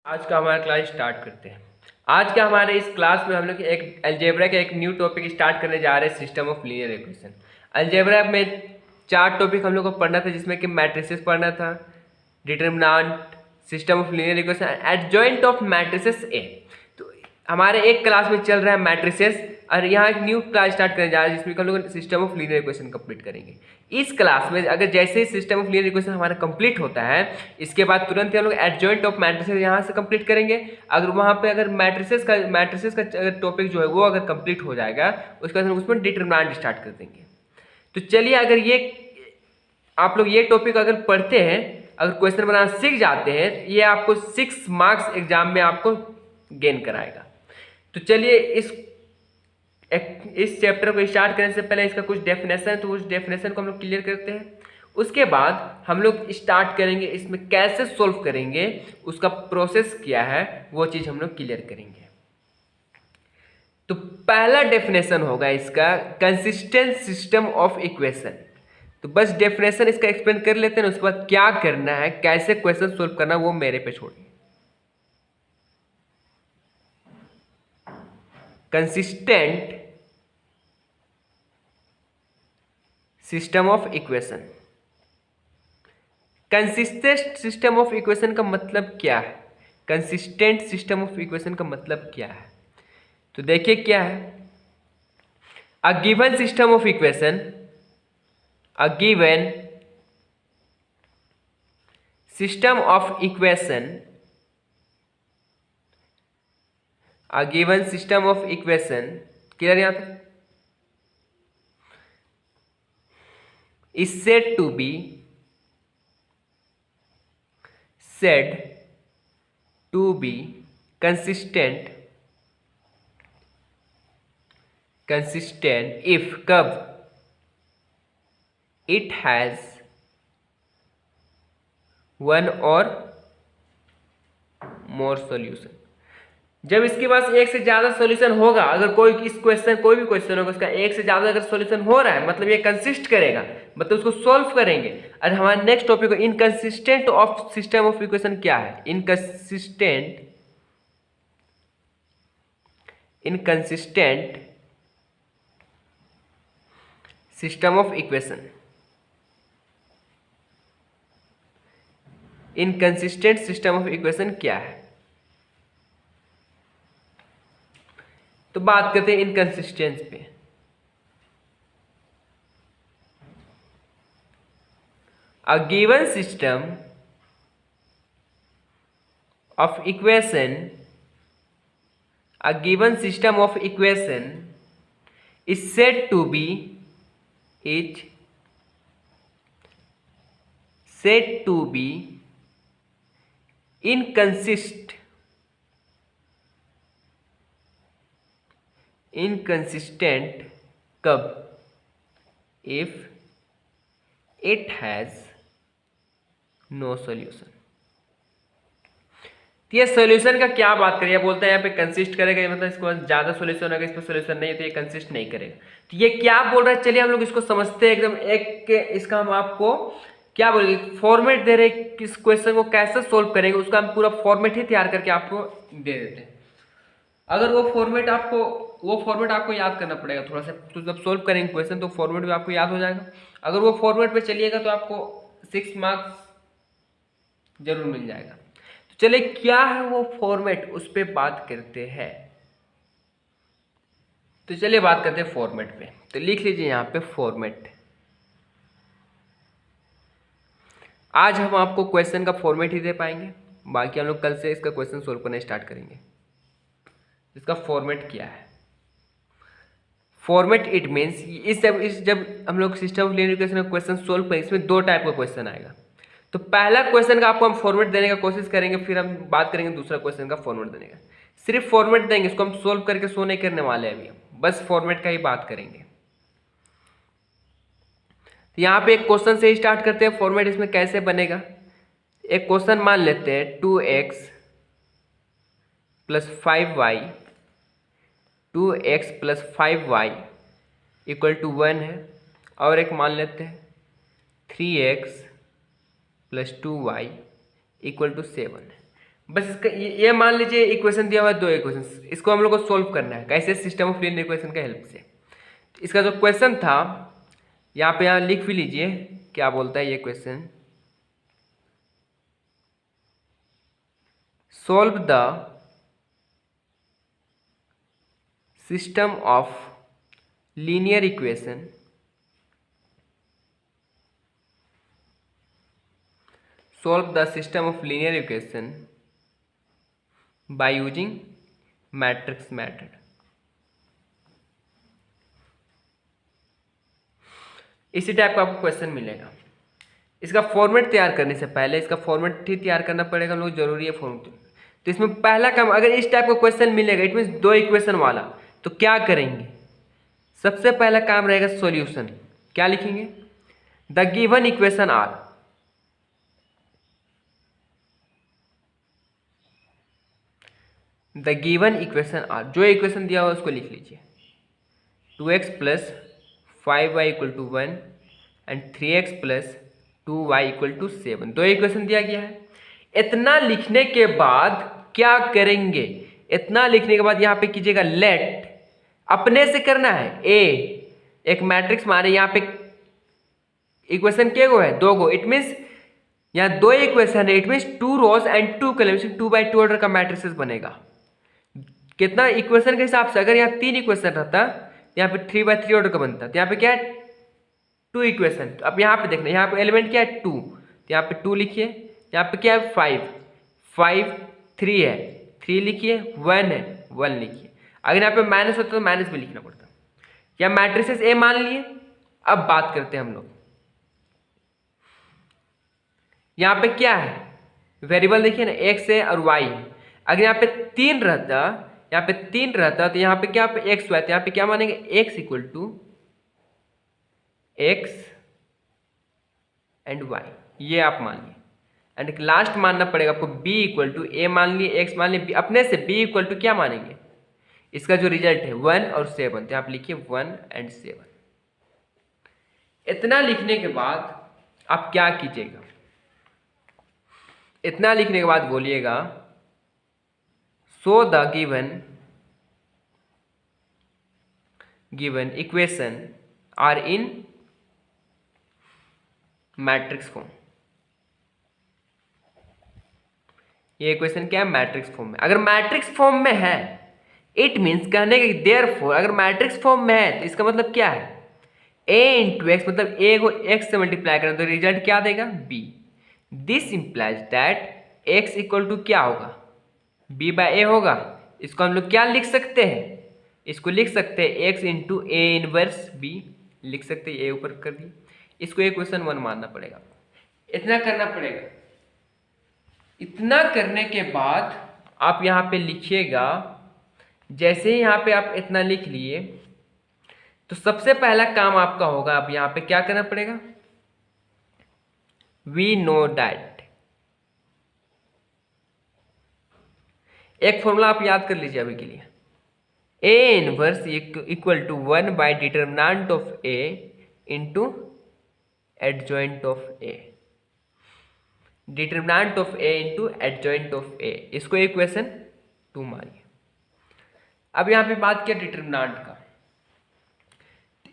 आज का हमारा क्लास स्टार्ट करते हैं। आज का हमारे इस क्लास में हम लोग एक अलजेब्रा का एक न्यू टॉपिक स्टार्ट करने जा रहे हैं, system of linear equation. Algebra में 4 टॉपिक हम लोग को पढ़ना था, जिसमें कि मैट्रिसेस पढ़ना था, determinant, system of linear equation, adjoint of matrices ए। तो हमारे एक क्लास में चल रहा है मैट्रिसेस, और यहाँ एक न्यू क्लास स्टार्ट करने जा रहे हैं जिसमें हम लोग system of linear equation complete करेंगे। इस क्लास में अगर जैसे ही सिस्टम ऑफ लीनियर इक्वेशन हमारा कंप्लीट होता है, इसके बाद तुरंत ही हम लोग एडजॉइंट ऑफ मैट्रिसेस यहाँ से कंप्लीट करेंगे। अगर वहाँ पे अगर मैट्रिसेस का टॉपिक जो है वो अगर कंप्लीट हो जाएगा, उसके बाद हम उसमें डिटरमिनेंट स्टार्ट कर देंगे। तो चलिए, अगर ये आप लोग ये टॉपिक अगर पढ़ते हैं, अगर क्वेश्चन बनाना सीख जाते हैं, ये आपको 6 मार्क्स एग्जाम में आपको गेन कराएगा। तो चलिए, इस चैप्टर को स्टार्ट करने से पहले इसका कुछ डेफिनेशन है, तो उस डेफिनेशन को हम लोग क्लियर करते हैं। उसके बाद हम लोग स्टार्ट करेंगे इसमें कैसे सोल्व करेंगे, उसका प्रोसेस क्या है वो चीज़ हम लोग क्लियर करेंगे। तो पहला डेफिनेशन होगा इसका कंसिस्टेंट सिस्टम ऑफ इक्वेशन। तो बस डेफिनेशन इसका एक्सप्लेन कर लेते हैं, उसके बाद क्या करना है, कैसे क्वेश्चन सोल्व करना, वो मेरे पे छोड़िए। Consistent system of equation. Consistent system of equation का मतलब क्या है? कंसिस्टेंट सिस्टम ऑफ इक्वेशन का मतलब क्या है? तो देखिए क्या है। A given system of equation, a given system of equation, a given system of equation, clear यहां तक, is said to be consistent if कब it has one or more solution। जब इसके पास एक से ज्यादा सॉल्यूशन होगा, अगर कोई भी क्वेश्चन होगा, उसका एक से ज्यादा अगर सॉल्यूशन हो रहा है, मतलब ये कंसिस्ट करेगा, मतलब उसको सॉल्व करेंगे। और हमारा next topic inconsistent of system of equation क्या है? Inconsistent system of equation. Inconsistent system of equation क्या है? तो बात करते हैं इनकंसिस्टेंस पे। A given system of equation, a given system of equation is said to be inconsistent कब? if it has no solution। तो ये सोल्यूशन का क्या बात करिए, बोलते हैं यहाँ पे कंसिस्ट करेगा, मतलब इसको ज्यादा सोल्यूशन होगा, इस पर सोल्यूशन नहीं है तो ये कंसिस्ट नहीं करेगा। तो ये क्या बोल रहा है, चलिए हम लोग इसको समझते हैं एकदम एक। इसका हम आपको क्या बोलेंगे, फॉर्मेट दे रहे, किस क्वेश्चन को कैसे सोल्व करेंगे, उसका हम पूरा फॉर्मेट ही तैयार करके आपको दे देते हैं। अगर वो फॉर्मेट आपको याद करना पड़ेगा थोड़ा सा, तो जब सोल्व करेंगे क्वेश्चन तो फॉर्मेट भी आपको याद हो जाएगा। अगर वो फॉर्मेट पे चलिएगा तो आपको 6 मार्क्स जरूर मिल जाएगा। तो चलिए, क्या है वो फॉर्मेट, उस पर बात करते हैं। तो चलिए बात करते हैं फॉर्मेट पे। तो लिख लीजिए यहाँ पे फॉर्मेट। आज हम आपको क्वेश्चन का फॉर्मेट ही दे पाएंगे, बाकी हम लोग कल से इसका क्वेश्चन सोल्व करना स्टार्ट करेंगे। इसका फॉर्मेट क्या है? फॉर्मेट इट मीन्स जब हम लोग सिस्टम ऑफ लीनियर इक्वेशन का क्वेश्चन सोल्व करेंगे, इसमें 2 टाइप का क्वेश्चन आएगा। तो पहला क्वेश्चन का आपको हम फॉर्मेट देने का कोशिश करेंगे, फिर हम बात करेंगे दूसरा क्वेश्चन का फॉर्मेट देने का। सिर्फ फॉर्मेट देंगे, इसको हम सोल्व करके शो नहीं करने वाले हैं अभी, बस फॉर्मेट का ही बात करेंगे। तो यहाँ पे एक क्वेश्चन से ही स्टार्ट करते हैं, फॉर्मेट इसमें कैसे बनेगा। एक क्वेश्चन मान लेते हैं 2x + 5y, 2x + 5y = 1 है। और एक मान लेते हैं 3x + 2y = 7 है। बस इसका ये मान लीजिए इक्वेशन दिया हुआ है, दो इक्वेशन, इसको हम लोग को सोल्व करना है कैसे, सिस्टम ऑफ लीनियर इक्वेशन के हेल्प से। इसका जो क्वेश्चन था यहाँ लिख भी लीजिए, क्या बोलता है ये question, solve the system of linear equation solve the system of linear equation by using matrix method। इसी टाइप का आपको क्वेश्चन मिलेगा। इसका फॉर्मेट तैयार करने से पहले इसका फॉर्मेट ठीक तैयार करना पड़ेगा, हम लोग जरूरी है फॉर्मेट। तो इसमें पहला काम, अगर इस टाइप का क्वेश्चन मिलेगा इट मीन्स दो इक्वेशन वाला, तो क्या करेंगे, सबसे पहला काम रहेगा सॉल्यूशन। क्या लिखेंगे, the given equation are, the given equation are, जो इक्वेशन दिया हुआ उसको लिख लीजिए, 2x plus 5y equal to 1 and 3x plus 2y equal to 7, दो इक्वेशन दिया गया है। इतना लिखने के बाद क्या करेंगे, इतना लिखने के बाद यहाँ पे कीजिएगा लेट, अपने से करना है, ए एक मैट्रिक्स माने, यहाँ पे इक्वेशन के गो है, दो गो, इट मीन्स यहाँ दो इक्वेशन है, it means 2 rows and 2 column, 2x2 order का मैट्रिक्स बनेगा। कितना इक्वेशन के हिसाब से, अगर यहाँ 3 इक्वेशन रहता यहाँ पे 3x3 ऑर्डर का बनता, तो यहाँ पे क्या है 2 इक्वेशन। तो अब यहाँ पे देखना, यहाँ पे एलिमेंट क्या है 2, तो यहाँ पे 2 लिखिए, यहाँ पे क्या है 5 3 है, 3 लिखिए, 1 है 1 लिखिए। अगर यहाँ पे माइनस होता तो माइनस भी लिखना पड़ता। या मैट्रिसेस ए मान लिए। अब बात करते हैं हम लोग, यहाँ पे क्या है वेरिएबल देखिए ना, x है और y है। अगर यहाँ पे 3 रहता, यहाँ पे 3 रहता तो यहाँ पे क्या पे x हुआ, तो यहाँ पे क्या मानेंगे x equal to x and y, ये आप मान लिए। एंड लास्ट मानना पड़ेगा आपको b इक्वल टू a मान लिए, x मान लिए, अपने से b इक्वल टू क्या मानेंगे, इसका जो रिजल्ट है 1 और 7, तो आप लिखिए 1 एंड 7। इतना लिखने के बाद आप क्या कीजिएगा, इतना लिखने के बाद बोलिएगा so the given equation are in matrix form. ये इक्वेशन क्या है, मैट्रिक्स फॉर्म में। अगर मैट्रिक्स फॉर्म में है इट मीन्स कहने के देयरफॉर, अगर मैट्रिक्स फॉर्म में है तो इसका मतलब क्या है, a इंटू एक्स, मतलब a को x से मल्टीप्लाई करें तो रिजल्ट क्या देगा b। This implies that x equal to क्या होगा, b बाय a होगा। इसको हम लोग क्या लिख सकते हैं, इसको लिख सकते हैं x into A inverse b, लिख सकते हैं, a ऊपर कर दी। इसको इक्वेशन 1 मानना पड़ेगा, इतना करना पड़ेगा। इतना करने के बाद आप यहाँ पे लिखिएगा, जैसे ही यहाँ पे आप इतना लिख लिए तो सबसे पहला काम आपका होगा, आप यहाँ पे क्या करना पड़ेगा, वी नो दैट, एक फॉर्मूला आप याद कर लीजिए अभी के लिए, A inverse equal to 1 by determinant of A into adjoint of A, determinant of A into adjoint of A, इसको इक्वेशन 2 मानिए। अब यहाँ पे बात किया डिटर्मिनेंट का,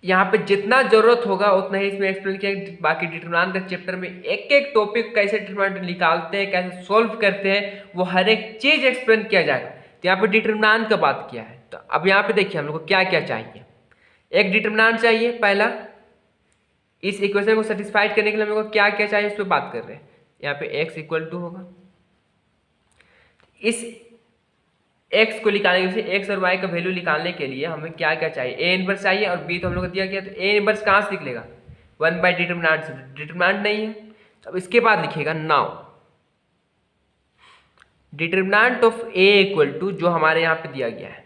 यहाँ पे जितना जरूरत होगा उतना ही इसमें एक्सप्लेन किया। बाकी डिटर्मिनेंट का चैप्टर में एक एक टॉपिक कैसे डिटर्मिनेंट निकालते हैं, कैसे सोल्व करते हैं, वो हर एक चीज एक्सप्लेन किया जाएगा। तो यहाँ पे डिटर्मिनेंट का बात किया है। तो अब यहाँ पे देखिए हम लोग को क्या क्या चाहिए, एक डिटर्मिनेंट चाहिए पहला, इस इक्वेशन को सेटिस्फाइड करने के लिए हम लोग को क्या क्या चाहिए उस पर बात कर रहे हैं। यहाँ पे x इक्वल टू होगा, इस x को निकालने के लिए, x और y का वैल्यू निकालने के लिए हमें क्या क्या चाहिए, a इनवर्स चाहिए और b तो हम लोग को दिया गया। तो a इनवर्स कहाँ से निकलेगा, 1 बाई डिटर्मिनेंट से, डिटर्मिनेंट नहीं है। तो अब इसके बाद लिखिएगा now determinant of a equal to, जो हमारे यहाँ पे दिया गया है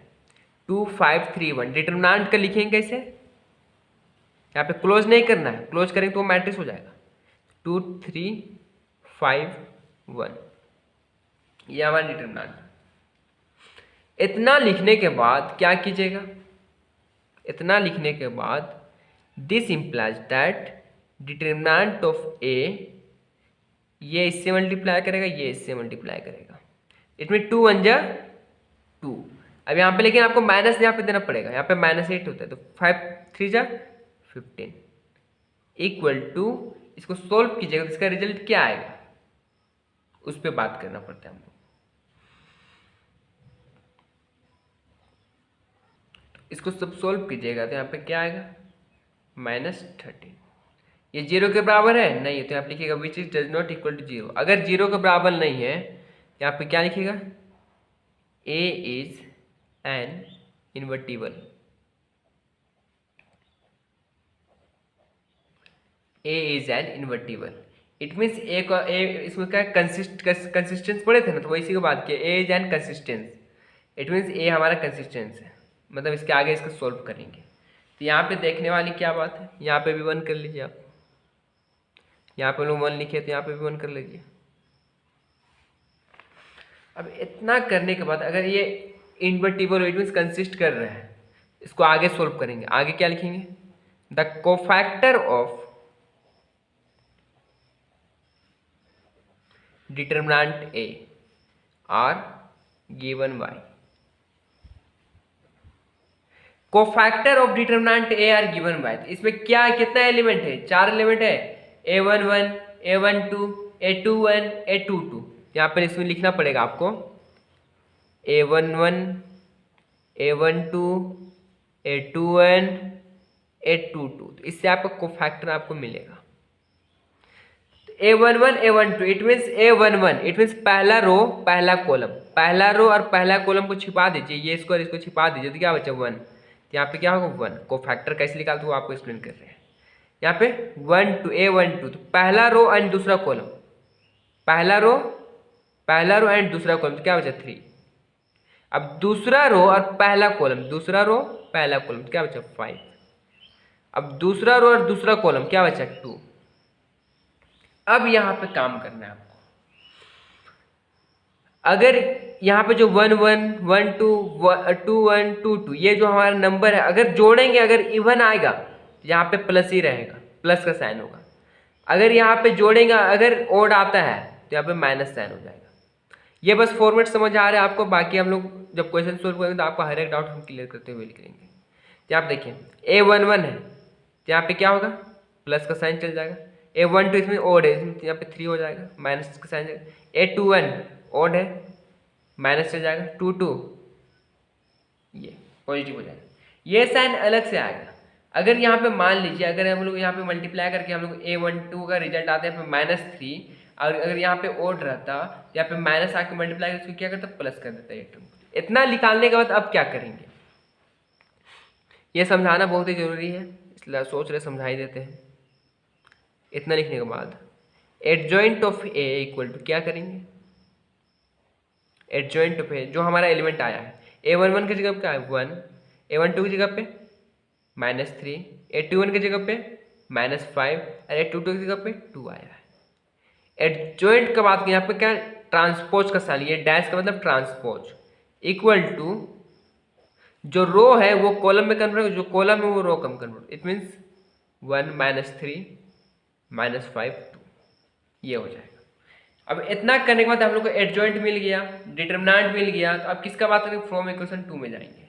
2 5 3 1, डिटर्मिनेंट का लिखेंगे कैसे, यहाँ पे क्लोज नहीं करना है, क्लोज करेंगे तो मैट्रिक्स हो जाएगा 2 3 5 1, ये हमारा डिटर्मिनेंट। इतना लिखने के बाद क्या कीजिएगा, इतना लिखने के बाद this implies that determinant of A, ये इससे मल्टीप्लाई करेगा, ये इससे मल्टीप्लाई करेगा, इट मीन 2 1 जा 2। अब यहाँ पे लेकिन आपको माइनस यहाँ पे देना पड़ेगा, यहाँ पे -8 होता है, तो 5 3 जा 15 इक्वल टू, इसको सोल्व कीजिएगा तो इसका रिजल्ट क्या आएगा उस पर बात करना पड़ता है हमको। इसको सब सोल्व कीजिएगा तो यहाँ पे क्या आएगा -13। ये 0 के बराबर है नहीं है, तो यहाँ पे लिखिएगा which is does not equal to 0। अगर 0 के बराबर नहीं है यहाँ पे क्या लिखिएगा, a is an invertible, a is an invertible. It means A इसमें क्या कंसिस्टेंस पढ़े थे ना, तो वही की बात की, a is an consistence. It means a हमारा कंसिस्टेंस है, मतलब इसके आगे इसको सोल्व करेंगे। तो यहाँ पे देखने वाली क्या बात है, यहाँ पे भी 1 कर लीजिए आप, यहाँ पे लोग 1 लिखे तो यहाँ पे भी 1 कर लीजिए। अब इतना करने के बाद अगर ये इनवर्टिबल इट मीन्स कंसिस्ट कर रहा है, इसको आगे सोल्व करेंगे। आगे क्या लिखेंगे, the cofactor of determinant A R given by, cofactor of determinant A R given by, इसमें क्या कितना एलिमेंट है, 4 एलिमेंट है, a11 a12 a21 a22। यहाँ पर इसमें लिखना पड़ेगा आपको a11 a12 a21 a22, तो इससे आपका कोफैक्टर आपको मिलेगा। a11 a12 it means a11 it means पहला रो पहला कॉलम, पहला रो और पहला कॉलम को छिपा दीजिए, ये इसको और इसको छिपा दीजिए तो क्या बचा 1। तो यहाँ पे क्या होगा 1। कोफैक्टर कैसे निकालते हो आपको एक्सप्लेन कर रहे हैं। यहाँ पे 1 2 a12 तो पहला रो एंड दूसरा कॉलम, पहला रो एंड दूसरा कॉलम, तो क्या बचा 3। अब दूसरा रो और पहला कॉलम, दूसरा रो पहला कॉलम, तो क्या बचा 5। अब दूसरा रो और दूसरा कॉलम क्या बचा 2। अब यहाँ पे काम करना है आपको, अगर यहाँ पे जो 1 1 1 2 2 1 2 2 ये जो हमारा नंबर है अगर जोड़ेंगे, अगर इवन आएगा तो यहाँ पे प्लस ही रहेगा, प्लस का साइन होगा। अगर यहाँ पे जोड़ेंगे अगर ओड आता है तो यहाँ पे माइनस साइन हो जाएगा। ये बस फॉर्मेट समझ आ रहा है आपको, बाकी हम लोग जब क्वेश्चन सोल्व करेंगे तो आपका हर एक डाउट हम क्लियर करते हुए लिखेंगे। तो आप देखिए a11 है तो यहाँ पे क्या होगा, प्लस का साइन चल जाएगा। a12 इसमें ओड है, इसमें यहाँ पे 3 हो जाएगा, माइनस का साइन जाएगा। a21 ओड है, माइनस चल जाएगा। 2 2 ये पॉजिटिव हो जाएगा, ये साइन अलग से आएगा। अगर यहाँ पे मान लीजिए अगर हम लोग यहाँ पे मल्टीप्लाई करके हम लोग a12 का रिजल्ट आता है -3, और अगर यहाँ पे ओड रहता यहाँ पे माइनस आके मल्टीप्लाई करके क्या करता प्लस कर देता है। इतना निकालने के बाद अब क्या करेंगे, ये समझाना बहुत ही जरूरी है, इसलिए सोच रहे समझा ही देते हैं। इतना लिखने के बाद adjoint of A equal to क्या करेंगे, एडजॉइंट ऑफ ए जो हमारा एलिमेंट आया है a11 की जगह पे क्या है 1, a12 की जगह पे -3, a21 की जगह पे -5 और a22 की जगह पे 2 आया है। एडजॉइंट का बात यहाँ पे क्या ट्रांसपोज का साइन, ये डैश का मतलब ट्रांसपोज, इक्वल टू जो रो है वो कॉलम में कन्वर्ट, जो कॉलम है वो रो कम कन्वर्ट। इट मीन्स 1 -3 -5 2 ये हो जाएगा। अब इतना करने के बाद हम लोग को एडजॉइंट मिल गया, डिटरमिनेंट मिल गया, तो अब किसका बात करेंगे, फ्रॉम इक्वेशन 2 में जाएंगे।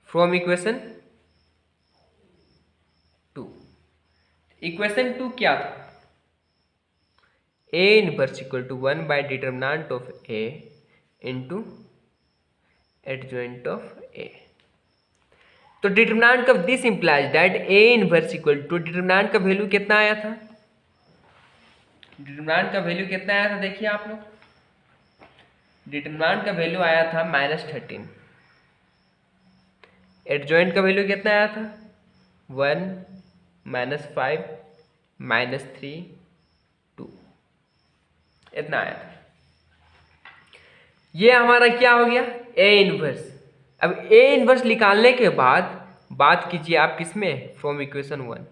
फ्रॉम इक्वेशन 2, इक्वेशन 2 क्या था, a inverse equal to 1 by determinant of a into adjoint of a। तो डिटरमिनेंट का this implies that a inverse equal to determinant का वैल्यू कितना आया था, डिटरमिनेंट का वैल्यू कितना आया था देखिए आप लोग, डिटरमिनेंट का वैल्यू आया था -13, एडजॉइंट का वैल्यू कितना आया था 1 -5 -3 2 इतना आया था। ये हमारा क्या हो गया a इनवर्स। अब a इनवर्स निकालने के बाद बात कीजिए आप किसमें, फ्रॉम इक्वेशन 1।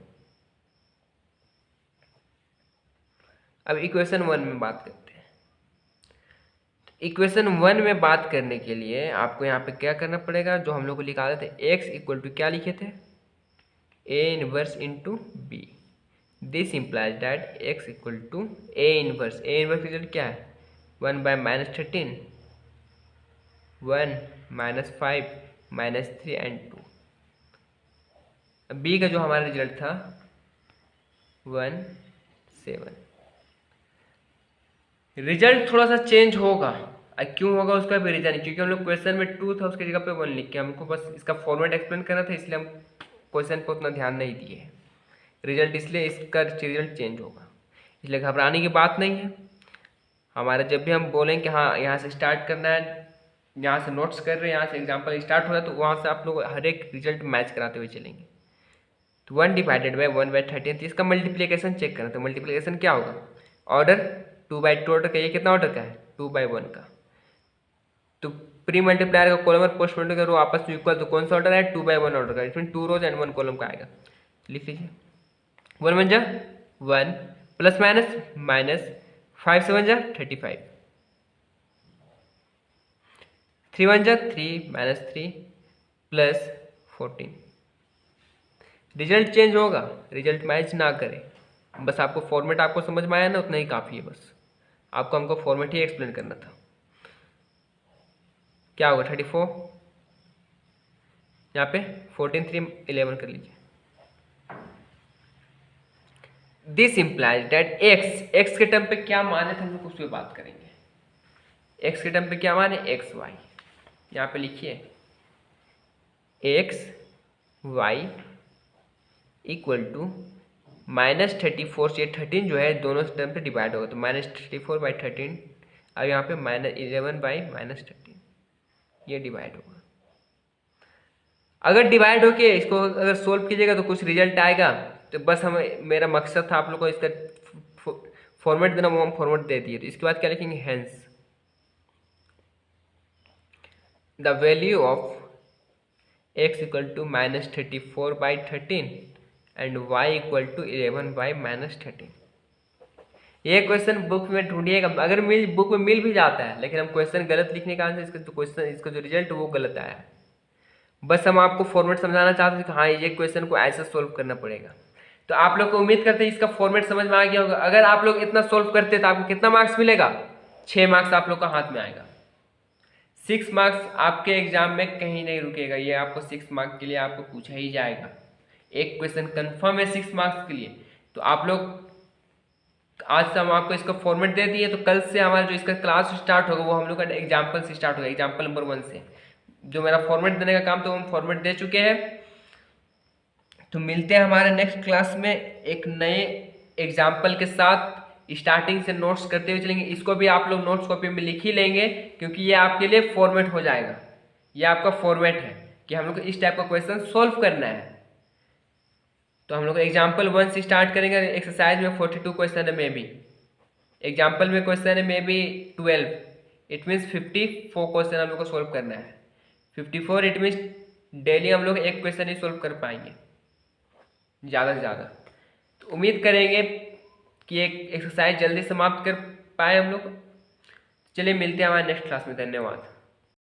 अब इक्वेशन 1 में बात करते हैं। इक्वेशन 1 में बात करने के लिए आपको यहाँ पे क्या करना पड़ेगा, जो हम लोग को निकाले थे x इक्वल टू क्या लिखे थे a inverse into B, this implies that x equal to A inverse result क्या है 1 बाय -13 1 -5 -3 एंड 2। बी का जो हमारा रिजल्ट था 1 7। रिजल्ट थोड़ा सा चेंज होगा, क्यों होगा उसका भी रीजन, क्योंकि हम लोग क्वेश्चन में 2 था उसकी जगह पे 1 लिख के हमको बस इसका फॉर्मेट एक्सप्लेन करना था, इसलिए हम क्वेश्चन पर उतना ध्यान नहीं दिए। रिजल्ट इसलिए इसका रिजल्ट चेंज होगा, इसलिए घबराने की बात नहीं है। हमारा जब भी हम बोलें कि हाँ यहाँ से स्टार्ट करना है, यहाँ से नोट्स कर रहे हैं, यहाँ से एग्जाम्पल स्टार्ट हो रहा है, तो वहाँ से आप लोग हर एक रिजल्ट मैच कराते हुए चलेंगे। तो 1 डिवाइडेड बाई 1 बाई 13, इसका मल्टीप्लिकेशन चेक करना। तो मल्टीप्लिकेशन क्या होगा, ऑर्डर 2/2 ऑर्डर का, ये कितना ऑर्डर का है 2/1 का। तो प्री मल्टीप्लायर का कॉलम और पोस्ट मल्टीप्लायर का रो आपस में इक्वल, तो कौन सा ऑर्डर है 2/1 ऑर्डर का, इसमें 2 रोज एंड 1 कॉलम का आएगा। लिख लीजिए 1 1 जा 1 प्लस माइनस माइनस 5 7 जा 35 3 1 जा 3 -3 प्लस 14। रिजल्ट चेंज होगा, रिजल्ट मैच ना करे, बस आपको फॉर्मेट आपको समझ में आया ना, उतना ही काफ़ी है। बस आपको हमको फॉर्मेट ही एक्सप्लेन करना था। क्या होगा 34, यहाँ पे 14 3 11 कर लीजिए। दिस इम्प्लाइज डेट एक्स के टर्म पे क्या माने थे हम लोग उस पर बात करेंगे। एक्स के टर्म पे क्या माने एक्स वाई, यहाँ पे लिखिए एक्स वाई इक्वल टू -34 से 13 जो है दोनों टर्म पे डिवाइड होगा, तो -34/13, अब यहाँ पे -11/-13 ये डिवाइड होगा। अगर डिवाइड होके इसको अगर सोल्व कीजिएगा तो कुछ रिजल्ट आएगा, तो बस मेरा मकसद था आप लोग को इसका फॉर्मेट देना, वो हम फॉर्मेट दे दिए। तो इसके बाद क्या लिखेंगे, hence the value of x equal to -34/13 and y equal to 11/-13। ये क्वेश्चन बुक में ढूंढिएगा, अगर बुक में मिल भी जाता है, लेकिन हम क्वेश्चन गलत लिखने का आंसर इसका जो रिजल्ट वो गलत आया है। बस हम आपको फॉर्मेट समझाना चाहते थे कि हाँ ये क्वेश्चन को ऐसे सोल्व करना पड़ेगा। तो आप लोग को उम्मीद करते हैं इसका फॉर्मेट समझ में आ गया होगा। अगर आप लोग इतना सोल्व करते तो आपको कितना मार्क्स मिलेगा, 6 मार्क्स आप लोग का हाथ में आएगा। 6 मार्क्स आपके एग्जाम में कहीं नहीं रुकेगा, ये आपको 6 मार्क्स के लिए आपको पूछा ही जाएगा। एक क्वेश्चन कंफर्म है 6 मार्क्स के लिए। तो आप लोग आज से हम आपको इसका फॉर्मेट दे दिए, तो कल से हमारा जो इसका क्लास स्टार्ट होगा वो हम लोग का एग्जाम्पल से स्टार्ट होगा, एग्जाम्पल नंबर 1 से। जो मेरा फॉर्मेट देने का काम तो हम फॉर्मेट दे चुके हैं। तो मिलते हैं हमारे नेक्स्ट क्लास में एक नए एग्जाम्पल के साथ, स्टार्टिंग से नोट्स करते हुए चलेंगे। इसको भी आप लोग नोट्स कॉपी में लिख ही लेंगे, क्योंकि ये आपके लिए फॉर्मेट हो जाएगा। ये आपका फॉर्मेट है कि हम लोग को इस टाइप का क्वेश्चन सोल्व करना है। तो हम लोग एग्जाम्पल 1 से स्टार्ट करेंगे। एक्सरसाइज में 42 क्वेश्चन है, मे बी एग्जाम्पल में क्वेश्चन है may be 12, it means 54 question हम लोग को सोल्व करना है। 54 इट मीन्स डेली हम लोग एक क्वेश्चन ही सोल्व कर पाएंगे ज़्यादा से ज़्यादा। तो उम्मीद करेंगे कि एक एक्सरसाइज जल्दी समाप्त कर पाए हम लोग। चलिए मिलते हैं हमारे नेक्स्ट क्लास में, धन्यवाद।